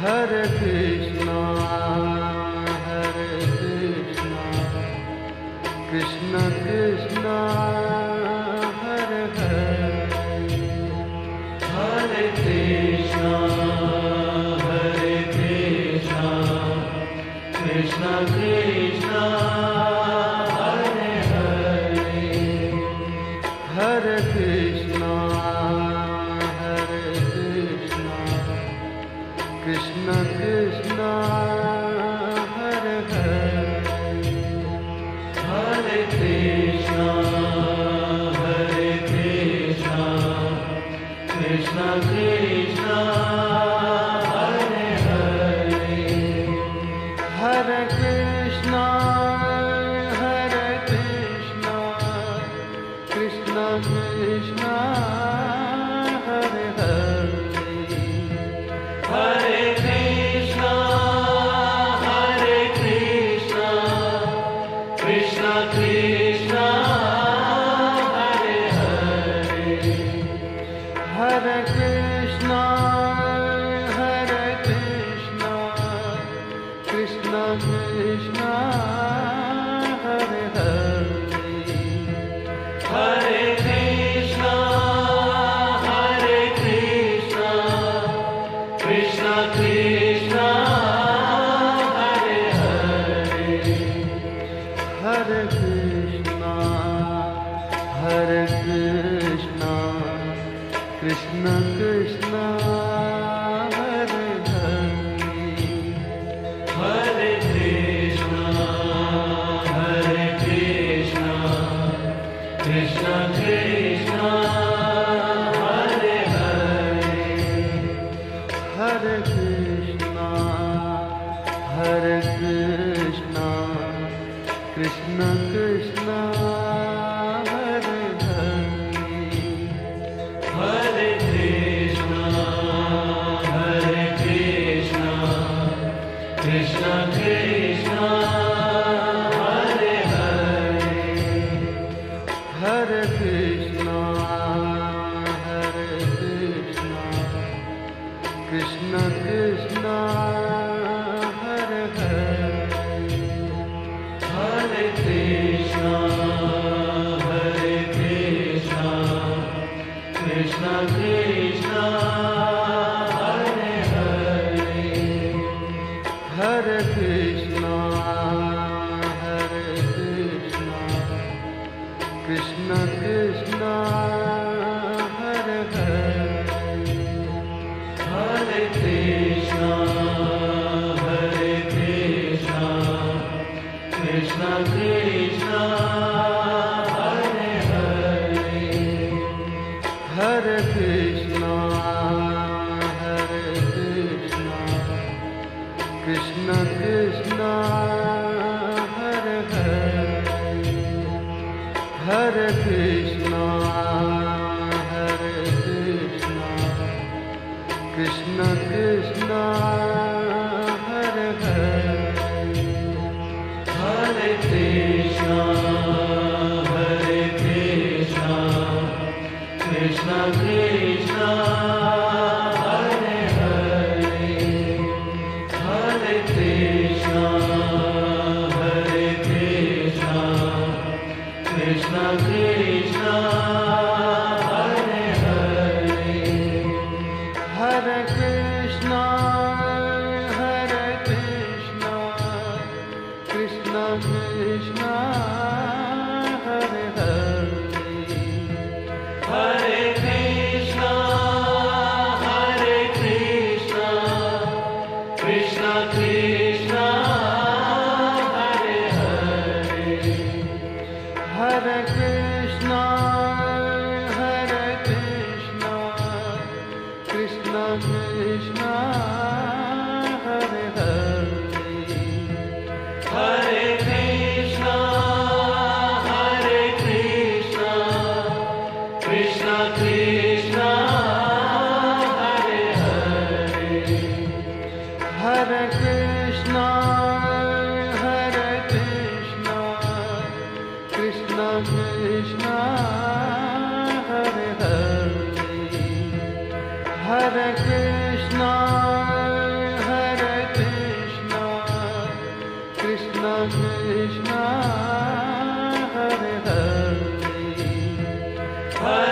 Hare Krishna, Hare Krishna, Krishna Krishna, Hare Hare, Hare Krishna, Hare Krishna, Krishna Krishna, Hare Hare, Hare Krishna, Hare Krishna, Krishna Krishna, Hare Hare, Hare Krishna, Hare Krishna, Krishna Krishna, Hare Hare, Hare Krishna, Hare Krishna, Krishna Krishna, Hare Hare, Hare Krishna, Hare Krishna, Krishna Krishna, Hare Hare, Hare Krishna, Hare Krishna, Krishna Krishna, Hare Hare, Hare Krishna, Hare Krishna, Krishna Krishna, Hare Hare, Hare Krishna, Hare Krishna, Krishna Krishna, Hare Hare, Hare Krishna, Hare Krishna, Krishna Krishna, Hare Hare, Hare Krishna, Hare Krishna, Krishna Krishna, Hare Hare, Hare Krishna, Hare Krishna, Krishna Krishna, Hare Hare, Hare Krishna, Hare Krishna, Krishna Krishna, Hare Hare, Hare Krishna, Hare Krishna, Krishna Krishna, Hare Hare, Hare Krishna, Hare Krishna, Krishna Krishna, Hare Hare, Hare Krishna, Hare Krishna, Krishna Krishna, Hare Hare, Hare Krishna, Hare Krishna, Krishna Krishna, Hare Hare, Hare Krishna, Hare Krishna, Krishna Krishna, Hare Hare, Hare Krishna, Hare Krishna, Krishna Krishna, Hare Hare, Hare Krishna, Hare Krishna, Krishna Krishna, Hare Hare, Hare Krishna, Hare Krishna, Krishna Krishna, Hare Hare, Hare Krishna, Hare Krishna, Krishna Krishna, Hare Hare, Hare Krishna, Hare Krishna, Krishna Krishna, Hare Hare, Hare Krishna, Hare Krishna, Krishna Krishna, Hare Hare, Hare Krishna, Hare Krishna, Krishna Krishna, Hare Hare, Hare Krishna, Hare